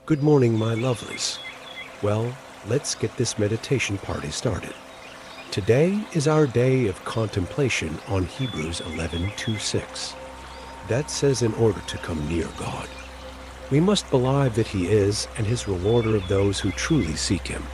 Good morning, my lovelies. Well, let's get this meditation party started. Today is our day of contemplation on Hebrews 11:2-6. That says in order to come near God, we must believe that He is and His rewarder of those who truly seek Him.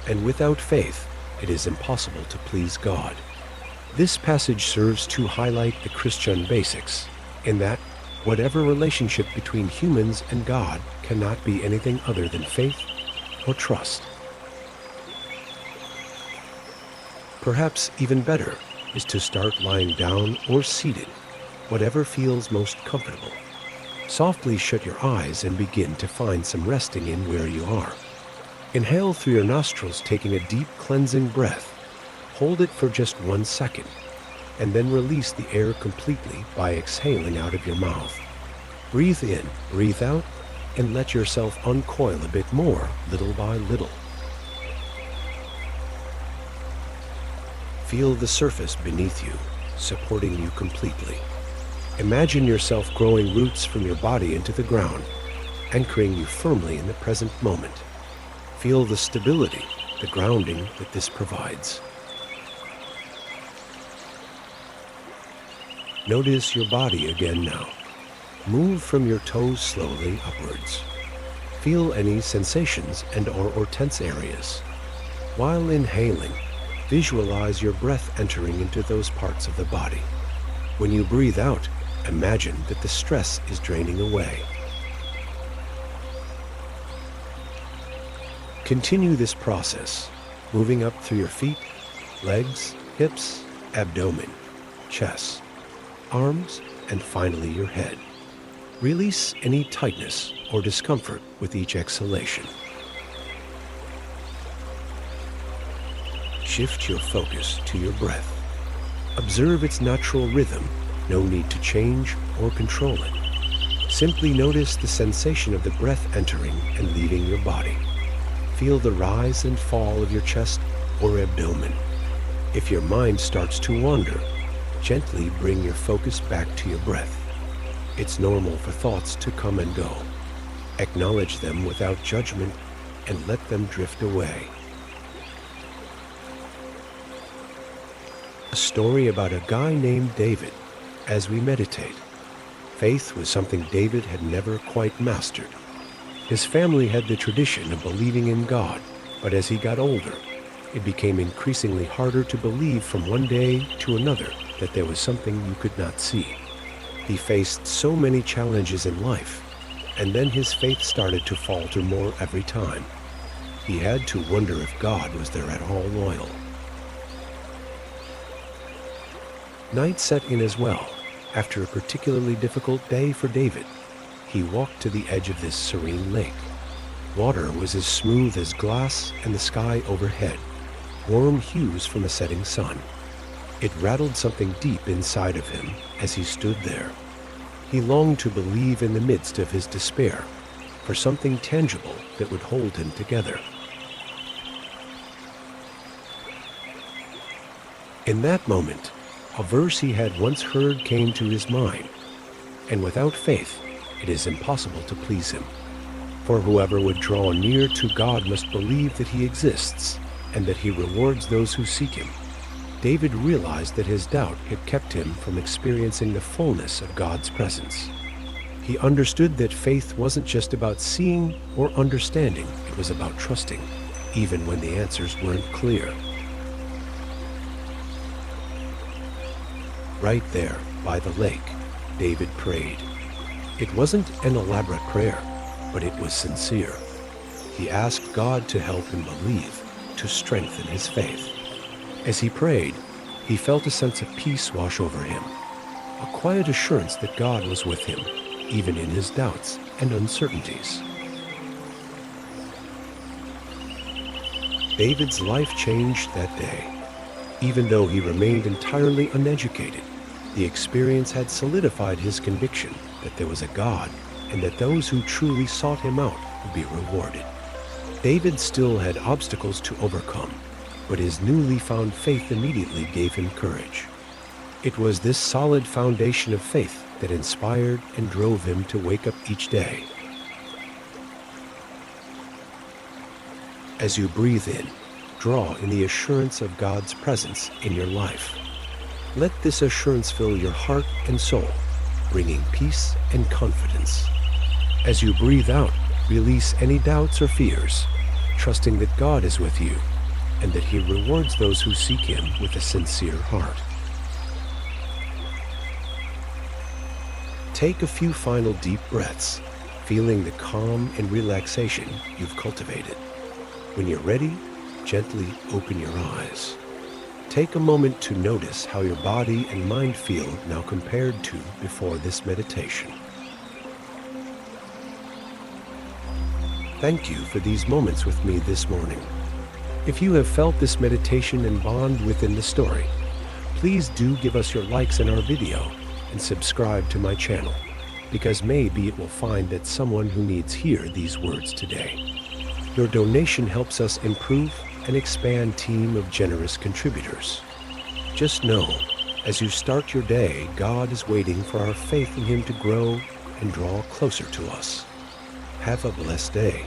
And without faith, it is impossible to please God. This passage serves to highlight the Christian basics, in that whatever relationship between humans and God cannot be anything other than faith or trust. Perhaps even better is to start lying down or seated, whatever feels most comfortable. Softly shut your eyes and begin to find some resting in where you are. Inhale through your nostrils, taking a deep cleansing breath. Hold it for just 1 second, and then release the air completely by exhaling out of your mouth. Breathe in, breathe out, and let yourself uncoil a bit more, little by little. Feel the surface beneath you, supporting you completely. Imagine yourself growing roots from your body into the ground, anchoring you firmly in the present moment. Feel the stability, the grounding that this provides. Notice your body again now. Move from your toes slowly upwards. Feel any sensations and/or tense areas. While inhaling, visualize your breath entering into those parts of the body. When you breathe out, imagine that the stress is draining away. Continue this process, moving up through your feet, legs, hips, abdomen, chest, arms, and finally your head. Release any tightness or discomfort with each exhalation. Shift your focus to your breath. Observe its natural rhythm, no need to change or control it. Simply notice the sensation of the breath entering and leaving your body. Feel the rise and fall of your chest or abdomen. If your mind starts to wander, gently bring your focus back to your breath. It's normal for thoughts to come and go. Acknowledge them without judgment and let them drift away. A story about a guy named David. As we meditate, faith was something David had never quite mastered. His family had the tradition of believing in God, but as he got older, it became increasingly harder to believe from one day to another that there was something you could not see. He faced so many challenges in life, and then his faith started to falter more every time. He had to wonder if God was there at all loyal. Night set in as well. After a particularly difficult day for David, he walked to the edge of this serene lake. Water was as smooth as glass, and the sky overhead, warm hues from a setting sun. It rattled something deep inside of him as he stood there. He longed to believe in the midst of his despair, for something tangible that would hold him together. In that moment, a verse he had once heard came to his mind, and without faith, it is impossible to please Him. For whoever would draw near to God must believe that He exists, and that He rewards those who seek Him. David realized that his doubt had kept him from experiencing the fullness of God's presence. He understood that faith wasn't just about seeing or understanding, it was about trusting, even when the answers weren't clear. Right there, by the lake, David prayed. It wasn't an elaborate prayer, but it was sincere. He asked God to help him believe, to strengthen his faith. As he prayed, he felt a sense of peace wash over him, a quiet assurance that God was with him, even in his doubts and uncertainties. David's life changed that day. Even though he remained entirely uneducated, the experience had solidified his conviction that there was a God and that those who truly sought Him out would be rewarded. David still had obstacles to overcome, but his newly found faith immediately gave him courage. It was this solid foundation of faith that inspired and drove him to wake up each day. As you breathe in, draw in the assurance of God's presence in your life. Let this assurance fill your heart and soul, bringing peace and confidence. As you breathe out, release any doubts or fears, trusting that God is with you and that He rewards those who seek Him with a sincere heart. Take a few final deep breaths, feeling the calm and relaxation you've cultivated. When you're ready, gently open your eyes. Take a moment to notice how your body and mind feel now compared to before this meditation. Thank you for these moments with me this morning. If you have felt this meditation and bond within the story, please do give us your likes in our video and subscribe to my channel, because maybe it will find that someone who needs hear these words today. Your donation helps us improve and expand team of generous contributors. Just know, as you start your day, God is waiting for our faith in Him to grow and draw closer to us. Have a blessed day.